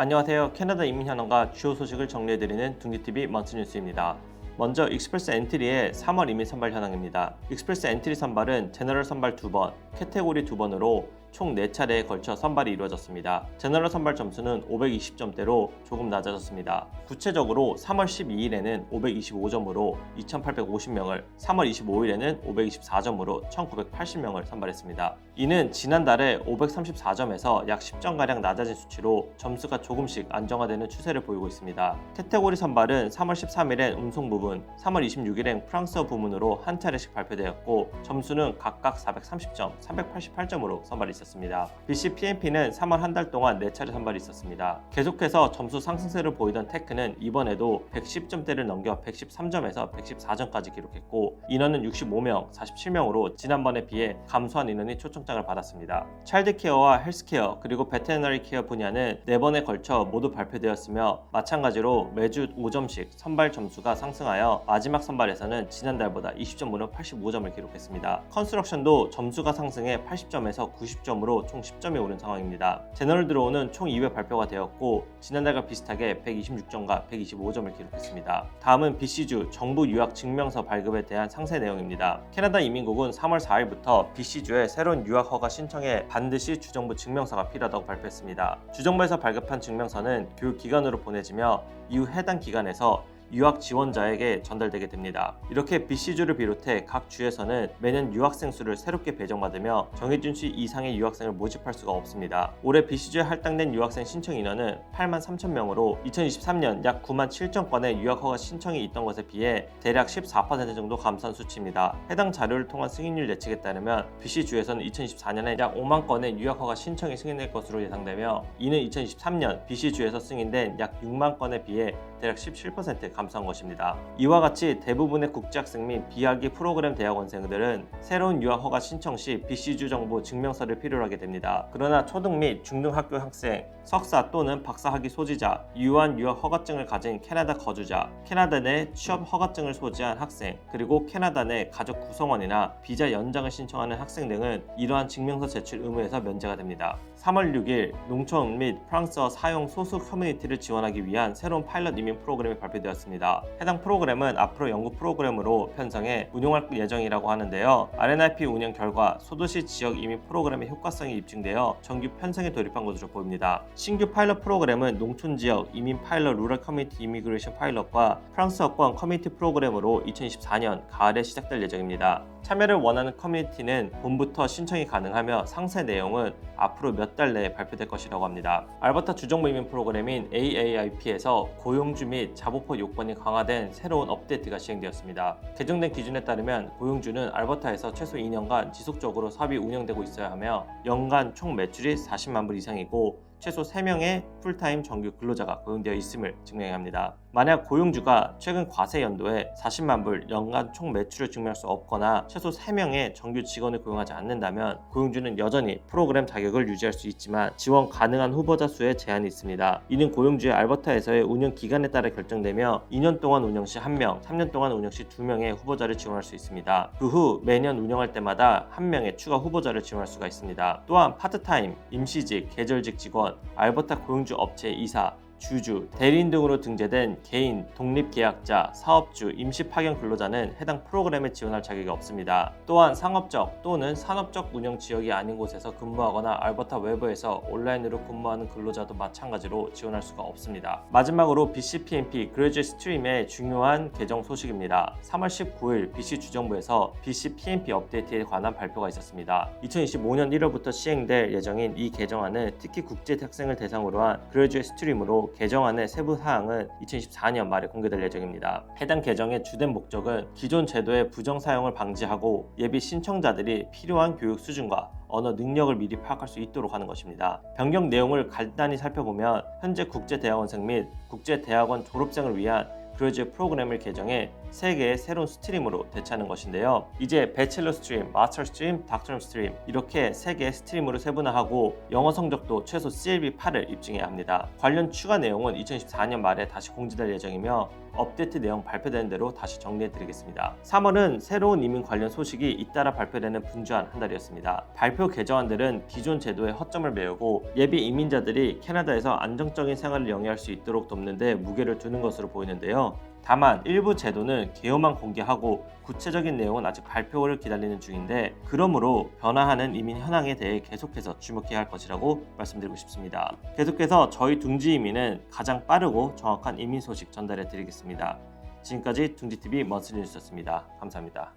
안녕하세요. 캐나다 이민현황과 주요 소식을 정리해드리는 둥지TV 먼트뉴스입니다. 먼저 익스프레스 엔트리의 3월 이민 선발 현황입니다. 익스프레스 엔트리 선발은 제너럴 선발 2번, 캐테고리 2번으로 총 4차례에 걸쳐 선발이 이루어졌습니다. 제너럴 선발 점수는 520점대로 조금 낮아졌습니다. 구체적으로 3월 12일에는 525점으로 2,850명을, 3월 25일에는 524점으로 1,980명을 선발했습니다. 이는 지난달에 534점에서 약 10점가량 낮아진 수치로 점수가 조금씩 안정화되는 추세를 보이고 있습니다. 캐테고리 선발은 3월 13일엔 운송 부문, 3월 26일엔 프랑스어 부문으로 한 차례씩 발표되었고 점수는 각각 430점, 388점으로 선발이 있었습니다. BC PMP는 3월 한 달 동안 4차례 선발이 있었습니다. 계속해서 점수 상승세를 보이던 테크는 이번에도 110점대를 넘겨 113점에서 114점까지 기록했고 인원은 65명, 47명으로 지난번에 비해 감소한 인원이 초청장을 받았습니다. 차일드케어와 헬스케어 그리고 베테너리 케어 분야는 4번에 걸쳐 모두 발표되었으며 마찬가지로 매주 5점씩 선발 점수가 상승하여 마지막 선발에서는 지난달보다 20점으로 85점을 기록했습니다. 컨스트럭션도 점수가 상승해 80점에서 90점으로 총 10점이 오른 상황입니다. 제너럴 드로우는 총 2회 발표가 되었고 지난달과 비슷하게 126점과 125점을 기록했습니다. 다음은 BC주 정부 유학 증명서 발급에 대한 상세 내용입니다. 캐나다 이민국은 3월 4일부터 BC주에 새로운 유학 허가 신청에 반드시 주정부 증명서가 필요하다고 발표했습니다. 주정부에서 발급한 증명서는 교육기관으로 보내지며 이후 해당 기관에서 유학 지원자에게 전달되게 됩니다. 이렇게 BC주를 비롯해 각 주에서는 매년 유학생 수를 새롭게 배정받으며 정해준 수 이상의 유학생을 모집할 수가 없습니다. 올해 BC주에 할당된 유학생 신청 인원은 8만 3천 명으로 2023년 약 9만 7천 건의 유학 허가 신청이 있던 것에 비해 대략 14% 정도 감소한 수치입니다. 해당 자료를 통한 승인율 예측에 따르면 BC주에서는 2024년에 약 5만 건의 유학 허가 신청이 승인될 것으로 예상되며 이는 2023년 BC주에서 승인된 약 6만 건에 비해 대략 17% 감소한 것입니다. 이와 같이 대부분의 국제학생 및 비학위 프로그램 대학원생들은 새로운 유학 허가 신청 시 BC주 정부 증명서를 필요로 하게 됩니다. 그러나 초등 및 중등 학교 학생, 석사 또는 박사 학위 소지자, 유효한 유학 허가증을 가진 캐나다 거주자, 캐나다 내 취업 허가증을 소지한 학생, 그리고 캐나다 내 가족 구성원이나 비자 연장을 신청하는 학생 등은 이러한 증명서 제출 의무에서 면제가 됩니다. 3월 6일 농촌 및 프랑스어 사용 소수 커뮤니티를 지원하기 위한 새로운 파일럿 이민 프로그램이 발표되었습니다. 해당 프로그램은 앞으로 연구 프로그램으로 편성해 운용할 예정이라고 하는데요. RNIP 운영 결과 소도시 지역 이민 프로그램의 효과성이 입증되어 정규 편성에 돌입한 것으로 보입니다. 신규 파일럿 프로그램은 농촌 지역 이민 파일럿 루럴 커뮤니티 이미그레이션 파일럿과 프랑스어권 커뮤니티 프로그램으로 2024년 가을에 시작될 예정입니다. 참여를 원하는 커뮤니티는 봄부터 신청이 가능하며 상세 내용은 앞으로 몇 달 내에 발표될 것이라고 합니다. 알버타 주정부 이민 프로그램인 AAIP에서 고용주 및 자보포 요건이 강화된 새로운 업데이트가 시행되었습니다. 개정된 기준에 따르면 고용주는 알버타에서 최소 2년간 지속적으로 사업이 운영되고 있어야 하며 연간 총 매출이 40만 불 이상이고 최소 3명의 풀타임 정규 근로자가 고용되어 있음을 증명해야 합니다. 만약 고용주가 최근 과세 연도에 40만 불 연간 총 매출을 증명할 수 없거나 최소 3명의 정규 직원을 고용하지 않는다면 고용주는 여전히 프로그램 자격을 유지할 수 있지만 지원 가능한 후보자 수에 제한이 있습니다. 이는 고용주의 알버타에서의 운영 기간에 따라 결정되며 2년 동안 운영 시 1명, 3년 동안 운영 시 2명의 후보자를 지원할 수 있습니다. 그 후 매년 운영할 때마다 1명의 추가 후보자를 지원할 수가 있습니다. 또한 파트타임, 임시직, 계절직 직원, 알버타 고용주 업체 이사, 주주, 대리인 등으로 등재된 개인, 독립계약자, 사업주, 임시파견 근로자는 해당 프로그램에 지원할 자격이 없습니다. 또한 상업적 또는 산업적 운영 지역이 아닌 곳에서 근무하거나 알버타 외부에서 온라인으로 근무하는 근로자도 마찬가지로 지원할 수가 없습니다. 마지막으로 BCPMP 그레듀에이트 스트림의 중요한 개정 소식입니다. 3월 19일 BC 주정부에서 BCPMP 업데이트에 관한 발표가 있었습니다. 2025년 1월부터 시행될 예정인 이 개정안은 특히 국제 학생을 대상으로 한 그레듀에이트 스트림으로 개정안의 세부 사항은 2024년 말에 공개될 예정입니다. 해당 개정의 주된 목적은 기존 제도의 부정 사용을 방지하고 예비 신청자들이 필요한 교육 수준과 언어 능력을 미리 파악할 수 있도록 하는 것입니다. 변경 내용을 간단히 살펴보면 현재 국제대학원생 및 국제대학원 졸업생을 위한 그레듀에이트 프로그램을 개정해 3개의 새로운 스트림으로 대체하는 것인데요. 이제 배첼러 스트림, 마스터 스트림, 닥터널 스트림 이렇게 3개의 스트림으로 세분화하고 영어 성적도 최소 CLB 8을 입증해야 합니다. 관련 추가 내용은 2024년 말에 다시 공지될 예정이며 업데이트 내용 발표되는 대로 다시 정리해드리겠습니다. 3월은 새로운 이민 관련 소식이 잇따라 발표되는 분주한 한 달이었습니다. 발표 개정안들은 기존 제도의 허점을 메우고 예비 이민자들이 캐나다에서 안정적인 생활을 영위할 수 있도록 돕는 데 무게를 두는 것으로 보이는데요. 다만 일부 제도는 개요만 공개하고 구체적인 내용은 아직 발표를 기다리는 중인데, 그러므로 변화하는 이민 현황에 대해 계속해서 주목해야 할 것이라고 말씀드리고 싶습니다. 계속해서 저희 둥지 이민은 가장 빠르고 정확한 이민 소식 전달해 드리겠습니다. 지금까지 둥지TV 먼스리 뉴스였습니다. 감사합니다.